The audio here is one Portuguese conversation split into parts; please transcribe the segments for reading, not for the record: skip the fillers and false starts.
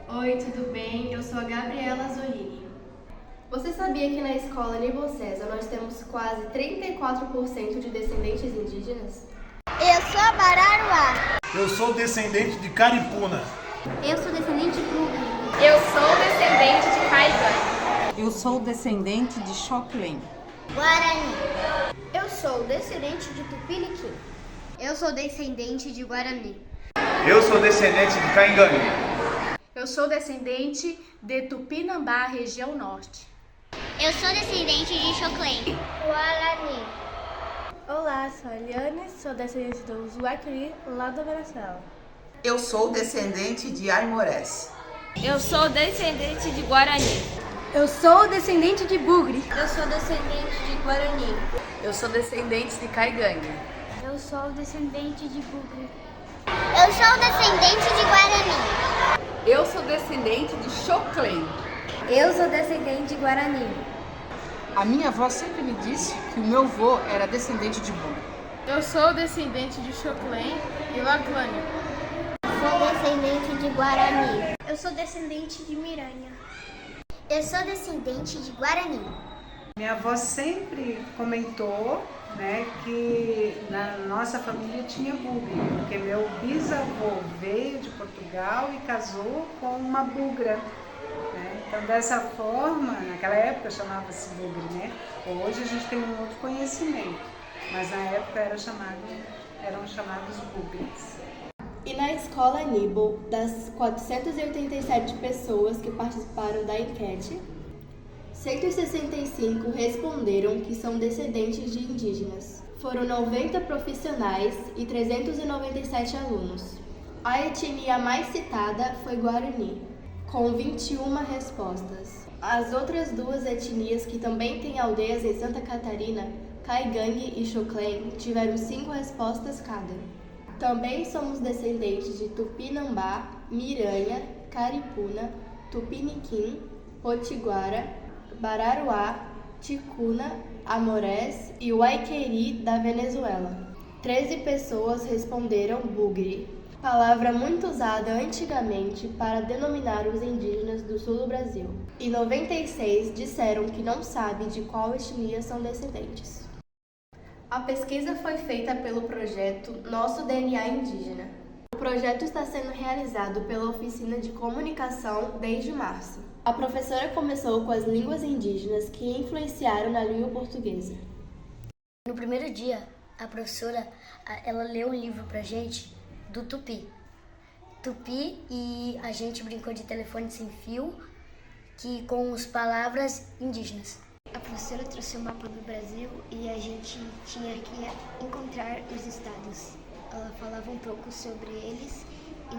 Oi, tudo bem? Eu sou a Gabriela Zolini. Você sabia que na escola Nível César nós temos quase 34% de descendentes indígenas? Eu sou a Bararuá. Eu sou descendente de Caripuna. Eu sou descendente de Bugre. Eu sou descendente de Caigan. Eu sou descendente de Xoclen. Guarani. Eu sou descendente de Tupiniquim. Eu sou descendente de Guarani. Eu sou descendente de Caingangue. Eu sou descendente de Tupinambá, região norte. Eu sou descendente de Xoclen. Guarani. Olá, sou a Eliane, sou descendente dos Uaquiri, lá da Venezuela. Eu sou descendente de Aimorés. Eu sou descendente de Guarani. Eu sou descendente de Bugre. Eu sou descendente de Guarani. Eu sou descendente de Caigangue. Eu sou descendente de Bugre. Eu sou descendente de Guarani. Eu sou descendente de Xoclen. Eu sou descendente de Guarani. A minha avó sempre me disse que o meu avô era descendente de Bugre. Eu sou descendente de Xoclen e Laclânia. Sou descendente de Guarani. Eu sou descendente de Miranha. Eu sou descendente de Guarani. Minha avó sempre comentou, né, que na nossa família tinha bugre, porque meu bisavô veio de Portugal e casou com uma bugra, né? Então, dessa forma, naquela época chamava-se bugre, né? Hoje a gente tem um outro conhecimento, mas na época eram chamados bugres. E na escola Aníbal, das 487 pessoas que participaram da enquete, 165 responderam que são descendentes de indígenas. Foram 90 profissionais e 397 alunos. A etnia mais citada foi Guarani, com 21 respostas. As outras duas etnias que também têm aldeias em Santa Catarina, Caigangue e Xoclen, tiveram 5 respostas cada. Também somos descendentes de Tupinambá, Miranha, Caripuna, Tupiniquim, Potiguara, Bararuá, Ticuna, Amorés e Uaqueri da Venezuela. 13 pessoas responderam Bugre, palavra muito usada antigamente para denominar os indígenas do sul do Brasil. E 96 disseram que não sabem de qual etnia são descendentes. A pesquisa foi feita pelo projeto Nosso DNA Indígena. O projeto está sendo realizado pela Oficina de Comunicação desde março. A professora começou com as línguas indígenas que influenciaram na língua portuguesa. No primeiro dia, a professora ela leu um livro pra gente do Tupi. Tupi, e a gente brincou de telefone sem fio com as palavras indígenas. A professora trouxe o mapa do Brasil e a gente tinha que encontrar os estados. Ela falava um pouco sobre eles e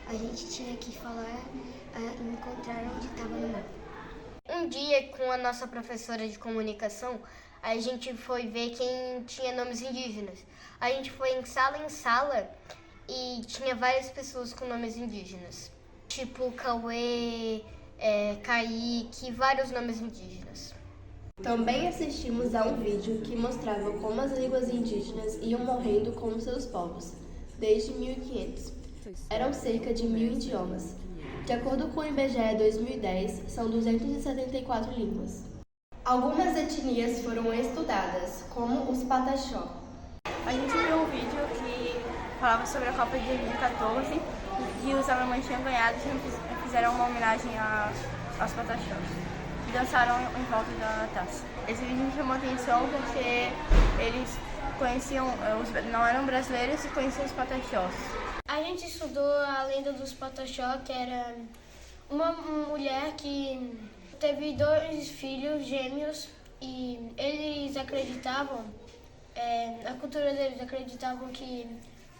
a gente tinha que encontrar onde estava no mapa. Um dia, com a nossa professora de comunicação, a gente foi ver quem tinha nomes indígenas. A gente foi em sala e tinha várias pessoas com nomes indígenas. Tipo Cauê, Kaique, vários nomes indígenas. Também assistimos a um vídeo que mostrava como as línguas indígenas iam morrendo com seus povos, desde 1500. Eram cerca de 1000 idiomas. De acordo com o IBGE 2010, são 274 línguas. Algumas etnias foram estudadas, como os Pataxó. A gente viu um vídeo que falava sobre a Copa de 2014 e os alemães tinham ganhado e fizeram uma homenagem aos Pataxós. E dançaram em volta da taça. Esse vídeo me chamou a atenção porque eles conheciam, não eram brasileiros e conheciam os Pataxós. A gente estudou a lenda dos Pataxó, que era uma mulher que teve 2 filhos gêmeos e eles acreditavam, a cultura deles acreditavam que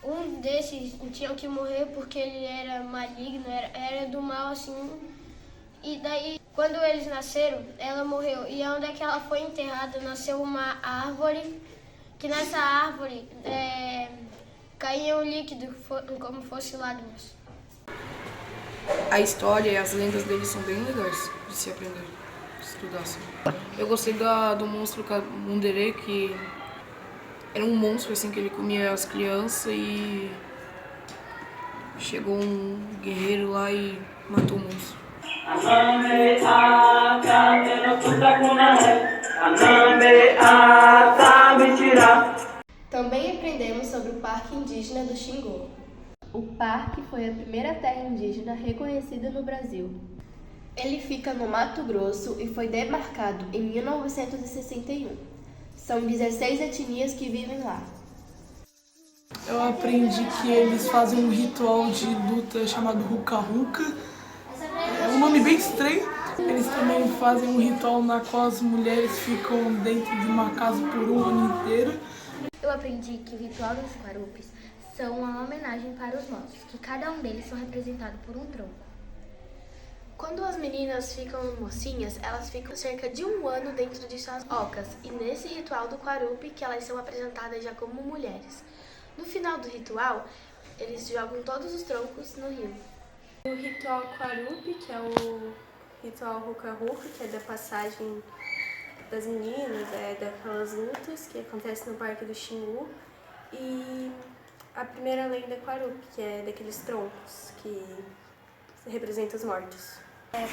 um desses tinha que morrer porque ele era maligno, era do mal assim. E daí, quando eles nasceram, ela morreu. E onde é que ela foi enterrada, nasceu uma árvore, que nessa árvore caía um líquido como fosse lágrimas. A história e as lendas deles são bem legais de se aprender, de estudar assim. Eu gostei do monstro Mundere, que era um monstro, assim, que ele comia as crianças e chegou um guerreiro lá e matou o monstro. Também aprendemos sobre o Parque Indígena do Xingu. O parque foi a primeira terra indígena reconhecida no Brasil. Ele fica no Mato Grosso e foi demarcado em 1961. São 16 etnias que vivem lá. Eu aprendi que eles fazem um ritual de luta chamado Ruka-Ruka. É um nome bem estranho. Eles também fazem um ritual na qual as mulheres ficam dentro de uma casa por um ano inteiro. Eu aprendi que o ritual dos Quarupis são uma homenagem para os mortos, que cada um deles são representados por um tronco. Quando as meninas ficam mocinhas, elas ficam cerca de um ano dentro de suas ocas, e nesse ritual do Quarupi que elas são apresentadas já como mulheres. No final do ritual, eles jogam todos os troncos no rio. O ritual Quarupi, que é o ritual Ruka-Ruka, que é da passagem das meninas, daquelas lutas que acontecem no Parque do Xingu, e a primeira lenda Quarupi, que é daqueles troncos que representam os mortos.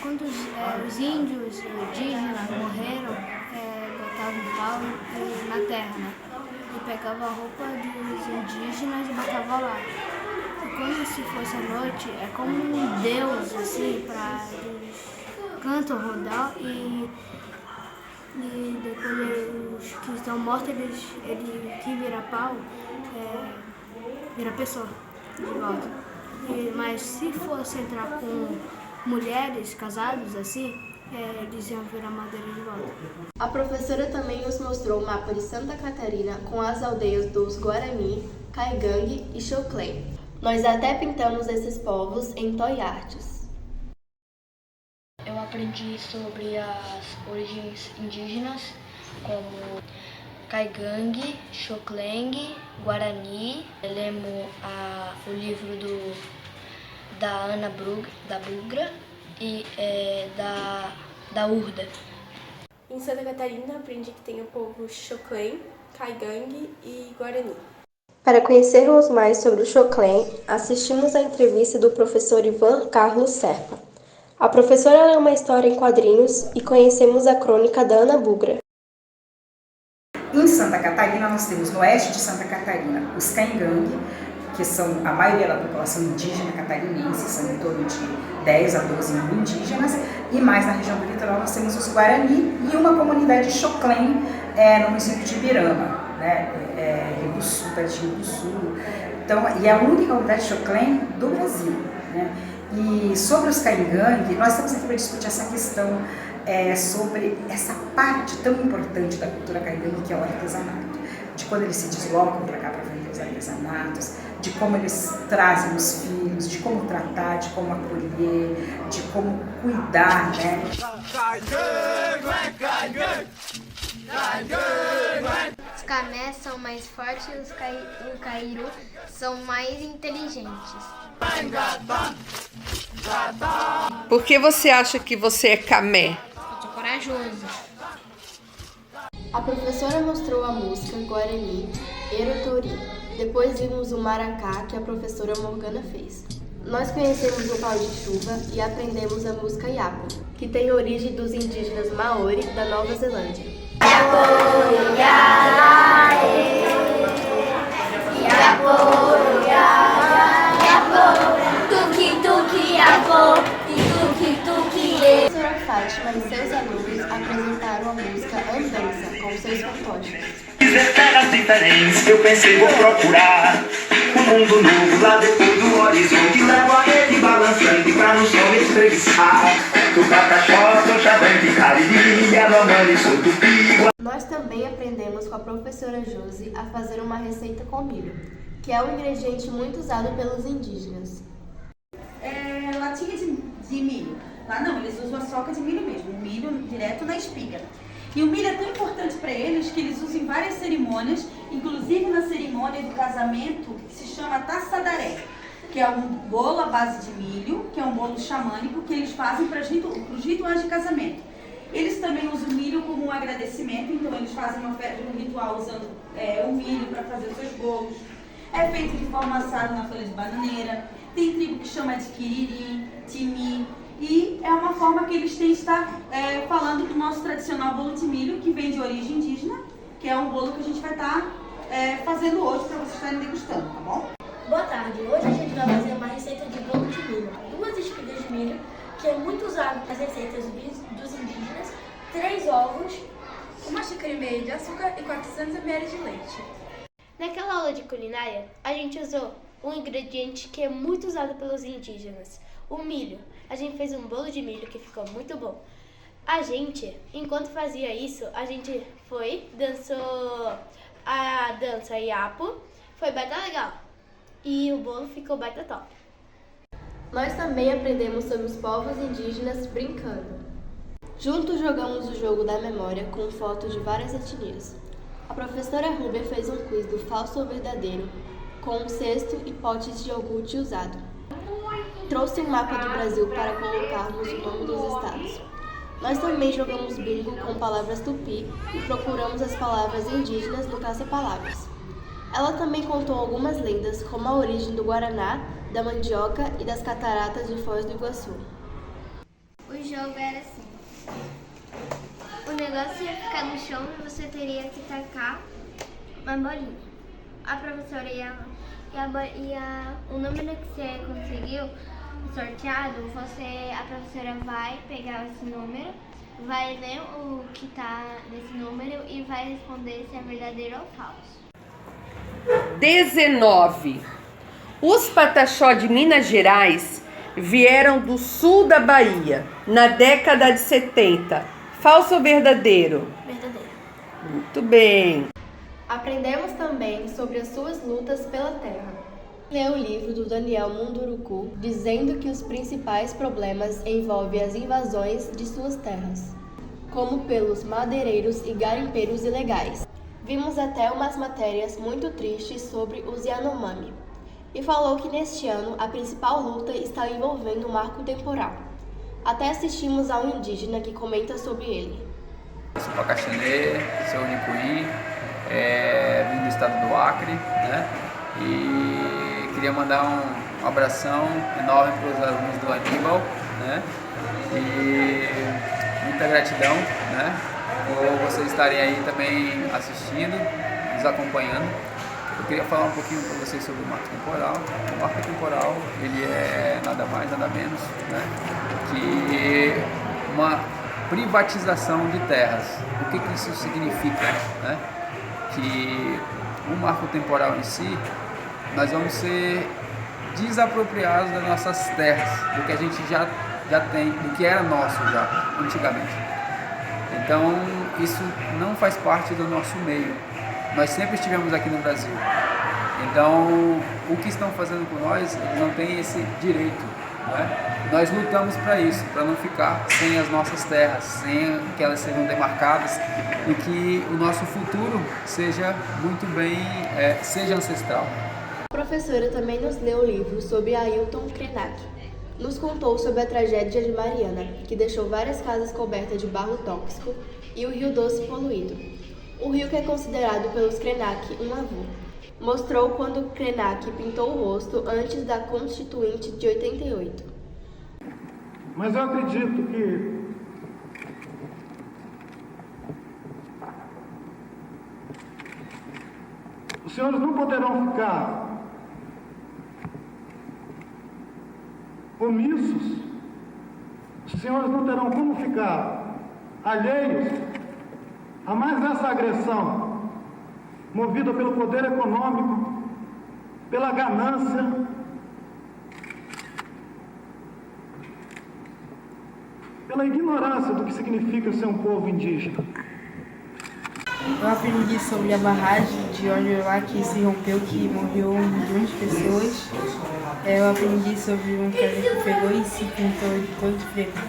Quando os índios indígenas morreram, botavam pau na terra, né? E pegavam a roupa dos indígenas e botavam lá. E quando se fosse à noite, é como um deus, assim, para eles cantam, rodar e depois os que estão mortos, ele que vira pau, vira pessoa de volta. Mas se fosse entrar com mulheres casadas assim, eles iam virar madeira de volta. A professora também nos mostrou o mapa de Santa Catarina com as aldeias dos Guarani, Caigangue e Xoclém. Nós até pintamos esses povos em toy arts. Eu aprendi sobre as origens indígenas, como Caigangue, Xoclém, Guarani. Eu lembro o livro da Ana Bugra e da Urda. Em Santa Catarina, aprendi que tem o povo Xoclém, Caigangue e Guarani. Para conhecermos mais sobre o Xoclém, assistimos à entrevista do professor Ivan Carlos Serpa. A professora leu uma história em quadrinhos e conhecemos a crônica da Ana Bugra. Em Santa Catarina, nós temos no oeste de Santa Catarina os Caigangue, que são a maioria da população indígena catarinense, são em torno de 10 a 12 mil indígenas, e mais na região do litoral nós temos os Guarani e uma comunidade Xoclém no município de Ibirama, Rio do Sul, perto de Rio do Sul. Então, e é a única comunidade Xoclém do Brasil, né? E sobre os Caigangue, nós estamos aqui para discutir essa questão sobre essa parte tão importante da cultura Caigangue, que é o artesanato, de quando eles se deslocam para cá para vender os artesanatos, de como eles trazem os filhos, de como tratar, de como acolher, de como cuidar, né? Os camés são mais fortes e os cairu são mais inteligentes. Por que você acha que você é camé? Eu sou corajoso. A professora mostrou a música Guarani, Erotori. Depois vimos o maracá que a professora Morgana fez. Nós conhecemos o pau de chuva e aprendemos a música Yapo, que tem origem dos indígenas Maori da Nova Zelândia. A professora Fátima e seus alunos apresentaram a música Andança com seus fantoches. Terras diferentes, eu pensei vou procurar um mundo novo lá depois do horizonte. Levo a rede balançante pra no sol espreguiçar. Do cacaxó, do xadrez de cariri, Yanomami, sou tupi. Nós também aprendemos com a professora Josi a fazer uma receita com milho, que é um ingrediente muito usado pelos indígenas. Latinha de milho. Lá não, eles usam a soca de milho mesmo, o milho direto na espiga. E o milho é tão importante para eles que eles usam em várias cerimônias, inclusive na cerimônia do casamento, que se chama tassadaré, que é um bolo à base de milho, que é um bolo xamânico que eles fazem para os rituais de casamento. Eles também usam o milho como um agradecimento, então eles fazem um ritual usando o milho para fazer os seus bolos. É feito de forma assada na folha de bananeira. Tem tribo que chama de quiriri, timi. E é uma forma que eles têm de estar falando do nosso tradicional bolo de milho, que vem de origem indígena, que é um bolo que a gente vai estar fazendo hoje para vocês estarem degustando, tá bom? Boa tarde, hoje a gente vai fazer uma receita de bolo de milho. 2 espigas de milho, que é muito usado nas receitas dos indígenas, 3 ovos, 1,5 xícara de açúcar e 400 ml de leite. Naquela aula de culinária, a gente usou um ingrediente que é muito usado pelos indígenas, o milho. A gente fez um bolo de milho que ficou muito bom. A gente, enquanto fazia isso, a gente dançou a dança Iapo, foi baita legal. E o bolo ficou baita top. Nós também aprendemos sobre os povos indígenas brincando. Juntos jogamos o jogo da memória com fotos de várias etnias. A professora Rúbia fez um quiz do falso ou verdadeiro, com um cesto e potes de iogurte usado. Trouxe um mapa do Brasil para colocarmos o nome dos estados. Nós também jogamos bingo com palavras tupi e procuramos as palavras indígenas no caça-palavras. Ela também contou algumas lendas, como a origem do Guaraná, da mandioca e das cataratas de Foz do Iguaçu. O jogo era assim. O negócio ia ficar no chão e você teria que tacar uma bolinha. A professora o número que você conseguiu sorteado, a professora vai pegar esse número, vai ler o que está nesse número e vai responder se é verdadeiro ou falso. 19. Os Pataxó de Minas Gerais vieram do sul da Bahia, na década de 70. Falso ou verdadeiro? Verdadeiro. Muito bem. Aprendemos também sobre as suas lutas pela terra. Leu o livro do Daniel Munduruku, dizendo que os principais problemas envolvem as invasões de suas terras, como pelos madeireiros e garimpeiros ilegais. Vimos até umas matérias muito tristes sobre os Yanomami. E falou que neste ano a principal luta está envolvendo o marco temporal. Até assistimos a um indígena que comenta sobre ele. Eu sou Pacaxinê, sou Nicuí, vim do estado do Acre, né? E queria mandar um abração enorme para os alunos do Aníbal, né? E muita gratidão, né? Por vocês estarem aí também assistindo, nos acompanhando. Eu queria falar um pouquinho para vocês sobre o marco temporal. O marco temporal, ele é nada mais, nada menos, né, que uma privatização de terras. O que isso significa? Né? Que o marco temporal em si, nós vamos ser desapropriados das nossas terras, do que a gente já tem, do que era nosso já, antigamente. Então, isso não faz parte do nosso meio. Nós sempre estivemos aqui no Brasil. Então, o que estão fazendo com nós, eles não têm esse direito, né? Nós lutamos para isso, para não ficar sem as nossas terras, sem que elas sejam demarcadas e que o nosso futuro seja muito bem, seja ancestral. A professora também nos leu o livro sobre Ailton Krenak. Nos contou sobre a tragédia de Mariana, que deixou várias casas cobertas de barro tóxico e o Rio Doce poluído. O rio que é considerado pelos Krenak um avô. Mostrou quando Krenak pintou o rosto antes da Constituinte de 88. Mas eu acredito que os senhores não poderão ficar omissos, os senhores não terão como ficar alheios a mais essa agressão movida pelo poder econômico, pela ganância, pela ignorância do que significa ser um povo indígena. Eu aprendi sobre a barragem de óleo lá que se rompeu, que morreu milhões de pessoas. Eu aprendi sobre um cara que pegou e se pintou de todo preto.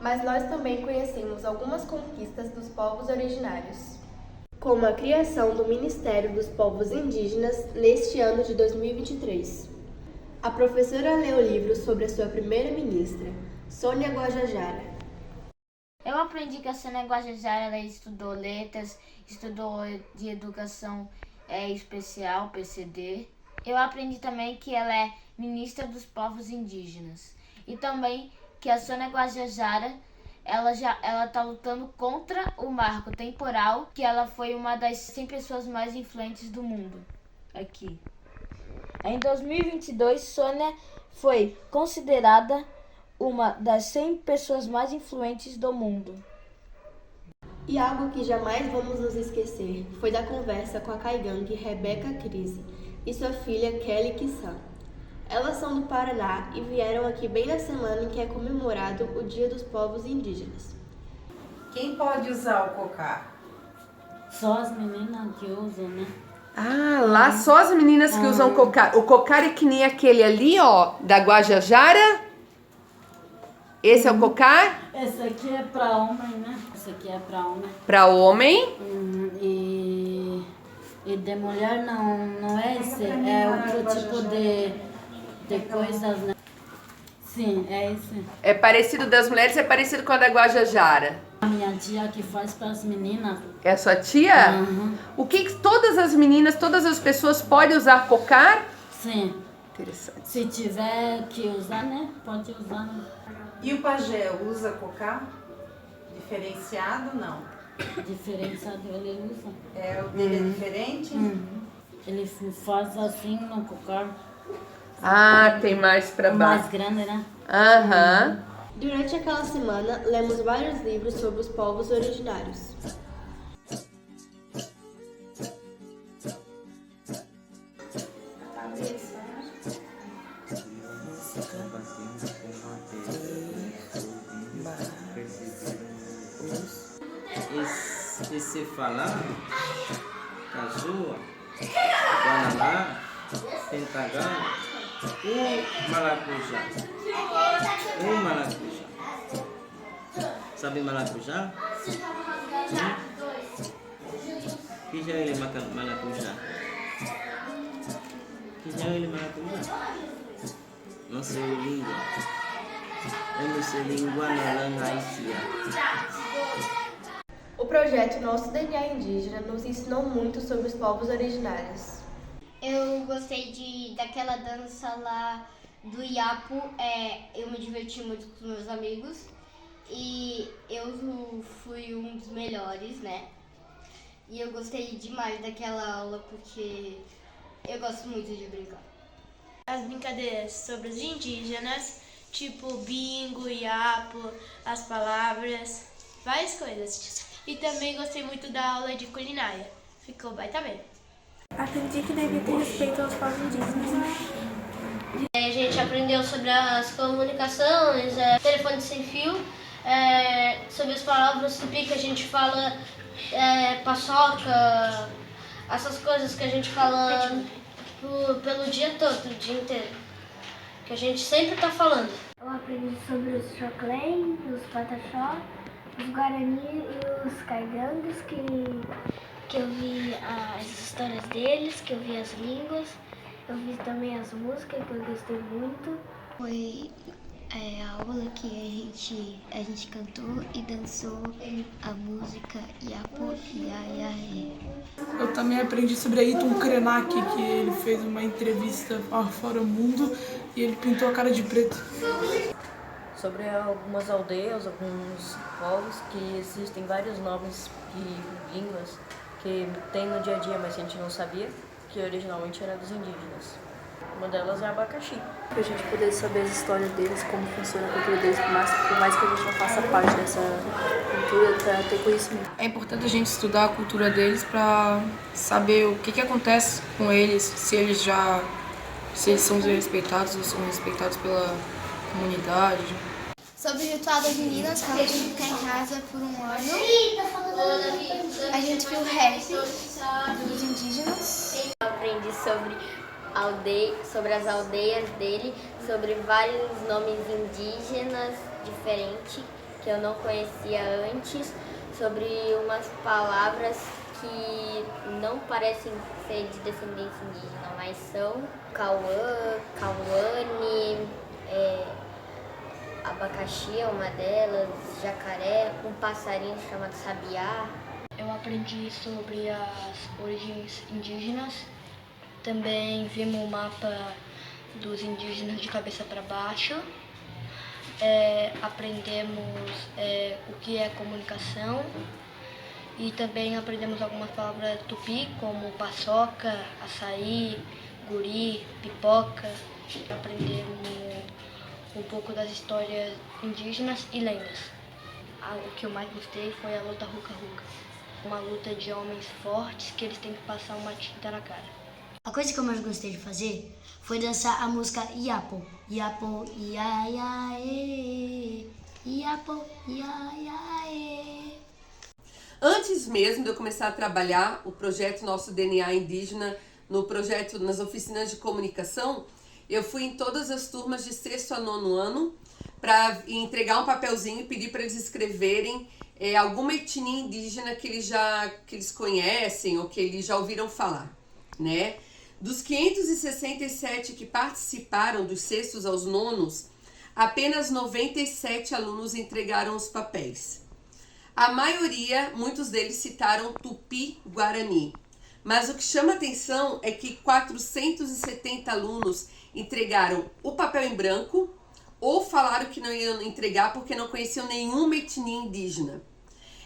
Mas nós também conhecemos algumas conquistas dos povos originários, como a criação do Ministério dos Povos Indígenas neste ano de 2023. A professora leu o livro sobre a sua primeira-ministra, Sônia Guajajara, aprendi que a Sônia Guajajara ela estudou letras, estudou de educação especial, PCD. Eu aprendi também que ela é ministra dos povos indígenas. E também que a Sônia Guajajara ela tá lutando contra o marco temporal, que ela foi uma das 100 pessoas mais influentes do mundo aqui. Em 2022, Sônia foi considerada uma das 100 pessoas mais influentes do mundo. E algo que jamais vamos nos esquecer foi da conversa com a caigangue Rebeca Crise e sua filha Kelly Kissan. Elas são do Paraná e vieram aqui bem na semana em que é comemorado o Dia dos Povos Indígenas. Quem pode usar o cocá? Só as meninas que usam, né? Ah, lá só as meninas que usam cocar. O cocar é que nem aquele ali, ó, da Guajajara. Esse é o cocar? Esse aqui é pra homem, né? Esse aqui é pra homem. Pra homem? E de mulher não é esse, é outro tipo de coisas, né? Sim, é esse. É parecido das mulheres, é parecido com a da Guajajara. A minha tia que faz para as meninas. É a sua tia? Uhum. O que todas as meninas, todas as pessoas podem usar cocar? Sim. Interessante. Se tiver que usar, né? Pode usar. Né? E o pajé usa cocá? Diferenciado, não? Diferenciado ele usa. É, o dele é diferente? Ele faz assim no cocar. Ah, tem mais pra baixo. Mais grande, né? Aham. Durante aquela semana, lemos vários livros sobre os povos originários. Esse falar, Cazua, Guananá, Pentagão, o maracujá. O maracujá. Sabe maracujá? Que já ele maracujá? Que já ele maracujá? Não sei língua. Eu não sei língua na langaícia. O projeto Nosso DNA Indígena nos ensinou muito sobre os povos originários. Eu gostei daquela dança lá do Iapo, eu me diverti muito com os meus amigos e eu fui um dos melhores, né? E eu gostei demais daquela aula porque eu gosto muito de brincar. As brincadeiras sobre os indígenas, tipo bingo, Iapo, as palavras, várias coisas. E também gostei muito da aula de culinária, ficou baita bem. Aprendi que deve ter respeito aos povos indígenas. A gente aprendeu sobre as comunicações, telefone sem fio, sobre as palavras tupi que a gente fala, paçoca, essas coisas que a gente fala pelo dia todo, o dia inteiro, que a gente sempre tá falando. Eu aprendi sobre os choclém, os pataxó, os guarani e os caigangues, que eu vi as histórias deles, que eu vi as línguas, eu vi também as músicas que eu gostei muito. Foi a aula que a gente cantou e dançou a música Iapo Iaiaê. Eu também aprendi sobre Ayrton Krenak, que ele fez uma entrevista ao Fora Mundo e ele pintou a cara de preto. Sobre algumas aldeias, alguns povos, que existem vários nomes e línguas que tem no dia a dia, mas a gente não sabia, que originalmente era dos indígenas. Uma delas é abacaxi. Pra gente poder saber as histórias deles, como funciona a cultura deles, por mais que a gente não faça parte dessa cultura, pra ter conhecimento. É importante a gente estudar a cultura deles pra saber o que acontece com eles, se eles são respeitados ou são respeitados pela comunidade. Sobre o ritual das meninas, quando a gente ficar em casa por um ano, a gente viu o rap dos indígenas. Eu aprendi sobre as aldeias dele, sobre vários nomes indígenas diferentes que eu não conhecia antes, sobre umas palavras que não parecem ser de descendência indígena, mas são Cauã, Cauane, abacaxi é uma delas, jacaré, um passarinho chamado sabiá. Eu aprendi sobre as origens indígenas. Também vimos o mapa dos indígenas de cabeça para baixo. Aprendemos o que é comunicação. E também aprendemos algumas palavras tupi, como paçoca, açaí, guri, pipoca. Aprendemos um pouco das histórias indígenas e lendas. O que eu mais gostei foi a luta ruca-ruca. Uma luta de homens fortes que eles têm que passar uma tinta na cara. A coisa que eu mais gostei de fazer foi dançar a música Iapo. Iapo, ia, ia, e. Iapo, ia, ia, e. Antes mesmo de eu começar a trabalhar o projeto Nosso DNA Indígena, no projeto nas oficinas de comunicação, eu fui em todas as turmas de 6º a 9º ano para entregar um papelzinho e pedir para eles escreverem alguma etnia indígena que eles conhecem ou que eles já ouviram falar, né? Dos 567 que participaram dos 6º aos 9º, apenas 97 alunos entregaram os papéis. A maioria, muitos deles citaram Tupi-Guarani, mas o que chama atenção é que 470 alunos entregaram o papel em branco ou falaram que não iam entregar porque não conheciam nenhuma etnia indígena.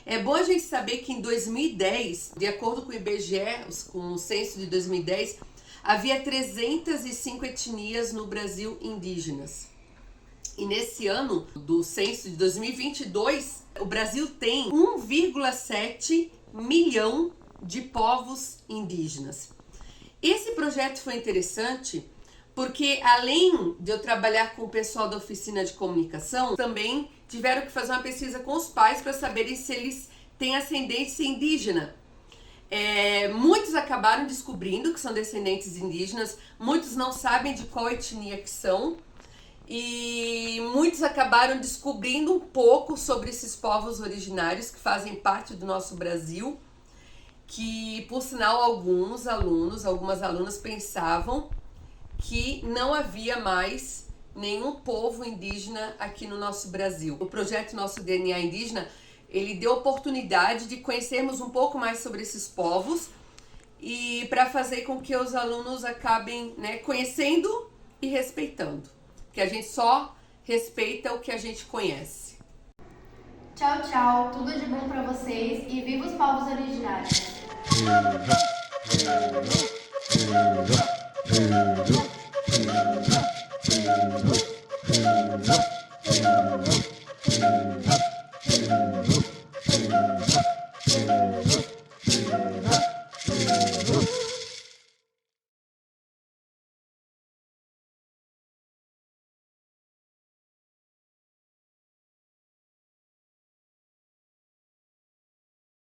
É bom a gente saber que em 2010, de acordo com o IBGE, com o censo de 2010, havia 305 etnias no Brasil indígenas. E nesse ano do censo de 2022, o Brasil tem 1,7 milhão de povos indígenas. Esse projeto foi interessante porque, além de eu trabalhar com o pessoal da oficina de comunicação, também tiveram que fazer uma pesquisa com os pais para saberem se eles têm ascendência indígena. Muitos acabaram descobrindo que são descendentes indígenas, muitos não sabem de qual etnia que são, e muitos acabaram descobrindo um pouco sobre esses povos originários que fazem parte do nosso Brasil, que, por sinal, algumas alunas pensavam que não havia mais nenhum povo indígena aqui no nosso Brasil. O projeto Nosso DNA Indígena, ele deu oportunidade de conhecermos um pouco mais sobre esses povos e para fazer com que os alunos acabem, conhecendo e respeitando. Que a gente só respeita o que a gente conhece. Tchau, tchau. Tudo de bom pra vocês e viva os povos originários. Thank you.